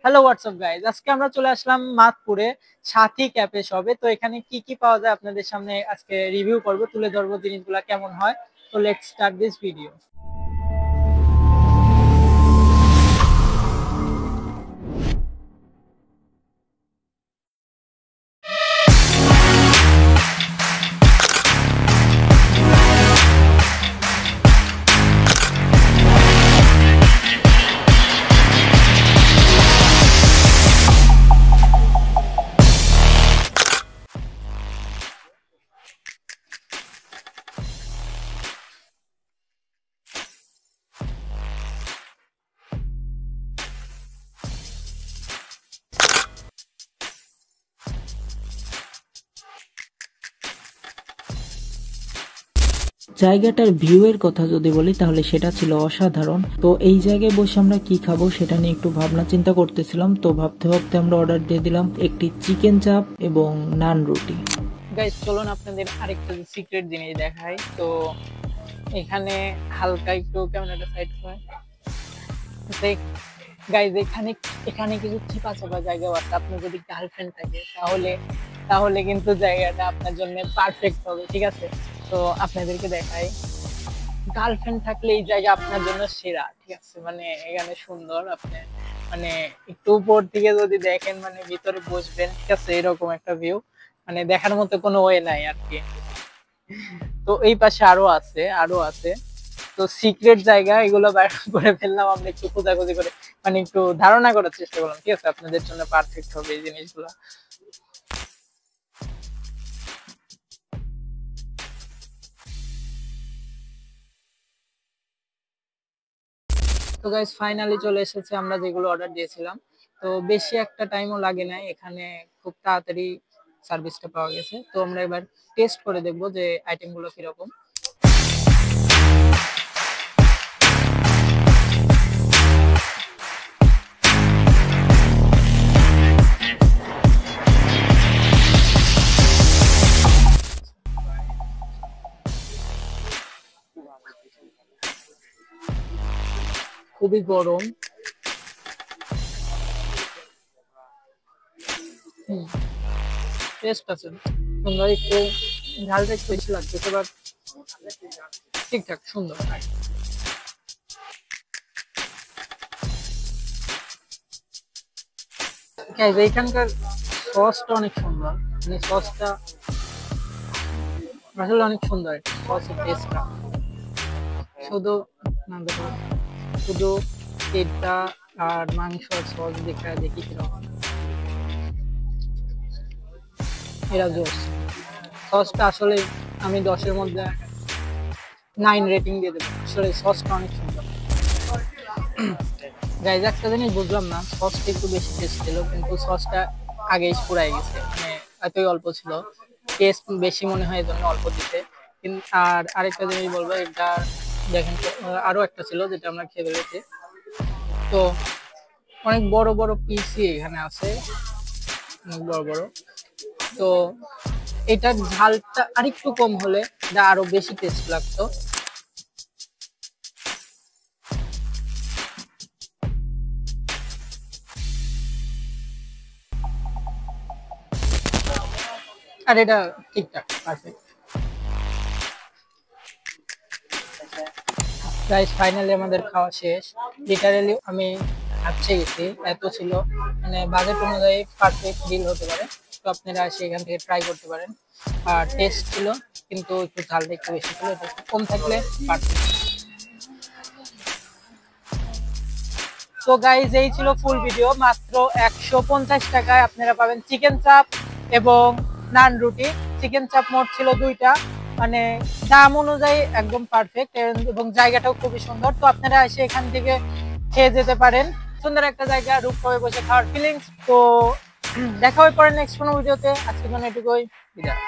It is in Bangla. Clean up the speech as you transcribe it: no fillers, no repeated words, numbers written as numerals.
হ্যালো হোয়াটসঅ্যাপ গাইজ, আজকে আমরা চলে আসলাম মাদপুরে সাথী ক্যাফে শপে। তো এখানে কি কি পাওয়া যায় আপনাদের সামনে আজকে রিভিউ করব, তুলে ধরবো জিনিসগুলো কেমন হয়। তো লেটস স্টার্ট দিস ভিডিও। জায়গাটার ভিউ এর কথা যদি বলি তাহলে সেটা ছিল অসাধারণ। তো এই জায়গায় বসে আমরা কি খাবো সেটা নিয়ে একটু ভাবনা চিন্তা করতেছিলাম। তো ভাবতে ভাবতে আমরা অর্ডার দিয়ে দিলাম একটি চিকেন চাপ এবং নান রুটি। গাইজ চলুন আপনাদের আরেকটা সিক্রেট জিনিস দেখাই। তো এখানে হালকা একটু ক্যামেরাটা সাইড করে গাইজ, এখানে এখানে কিছু চিপা চাপা জায়গাও আছে। আপনার যদি গার্লফ্রেন্ড থাকে তাহলে তাহলে কিন্তু জায়গাটা আপনার জন্য পারফেক্ট হবে, ঠিক আছে? তো আপনাদেরকে দেখাই, গার্লফ্রেন্ড থাকলে এই জায়গা আপনার জন্য সেরা, ঠিক আছে? মানে এখানে সুন্দর, আপনি মানে একটু উপর থেকে যদি দেখেন, মানে ভিতরে বসবেন, ঠিক আছে? এরকম একটা ভিউ, মানে দেখার মতো কোনো ওয়ে নাই আর কি। তো এই পাশে আরো আছে। তো সিক্রেট জায়গা এগুলো বাইর করে ফেললাম আমরা, একটু খোঁজাখুঁজি করে, মানে একটু ধারণা করার চেষ্টা করলাম, ঠিক আছে? আপনাদের জন্য পারফেক্ট হবে এই জিনিসগুলো। তো গাইস ফাইনালি চলে এসেছে আমরা যেগুলো অর্ডার দিয়েছিলাম। তো বেশি একটা টাইমও লাগে না, এখানে খুব তাড়াতাড়ি সার্ভিসটা পাওয়া গেছে। তো আমরা এবার টেস্ট করে দেখবো যে আইটেমগুলো কিরকম। খুবই গরম। টেস্ট আছে সুন্দর, একটু ঝালটা একটু বেশি লাগতেছে, বাট ঠিকঠাক সুন্দর। গাইস এইখানকার সসটা অনেক সুন্দর, মানে সসটা আসলে অনেক সুন্দর, সসের টেস্টটা। শুধু না দেখো, শুধু পেটটা আর মাংস আর সস দেখি কিরকম এরা জোস। সসটা আসলে আমি 10-এর মধ্যে 9 রেটিং দিয়ে দেবো, আসলে সসটা অনেক সুন্দর। গাইজ একটা জিনিস বুঝলাম না, সসটা একটু বেশি টেস্ট ছিল, কিন্তু সসটা আগেই ফুরাই গেছে, মানে এতই অল্প ছিল। টেস্ট বেশি মনে হয় এজন্য অল্প দিতে। কিন্তু আর আরেকটা জিনিস বলবো, এটা দেখেন তো, আরো একটা ছিল যেটা আমরা খেয়ে ফেলেছি। তো অনেক বড় বড় পিসি এখানে আছে, অনেক বড় বড়। তো এটার ঝালটা আরেকটু কম হলে এটা আরো বেশি টেস্ট লাগতো। আর এটা ঠিকঠাক পারফেক্ট। গাইস ফাইনালি আমাদের খাওয়া শেষ। লিটারালি আমি হাঁপছে গেছি, এত ছিল, মানে বাজেট অনুযায়ী পারফেক্ট ডিল হতে পারে। তো আপনারা এসে এখান থেকে ট্রাই করতে পারেন। আর টেস্ট ছিল, কিন্তু একটু ঝালটা একটু বেশি ছিল, এটা একটু কম থাকলে পারফেক্ট। তো গাইজ এই ছিল ফুল ভিডিও। মাত্র 150 টাকায় আপনারা পাবেন চিকেন চাপ এবং নান রুটি। চিকেন চাপ মোট ছিল 2টা, মানে দাম অনুযায়ী একদম পারফেক্ট, এবং জায়গাটাও খুবই সুন্দর। তো আপনারা এসে এখান থেকে খেয়ে যেতে পারেন, সুন্দর একটা জায়গা, রূপভাবে বসে খাওয়ার ফিলিংস। তো দেখা হবে পরে নেক্সট কোনো ভিডিওতে। আজকের জন্য এটুকুই, বিদায়।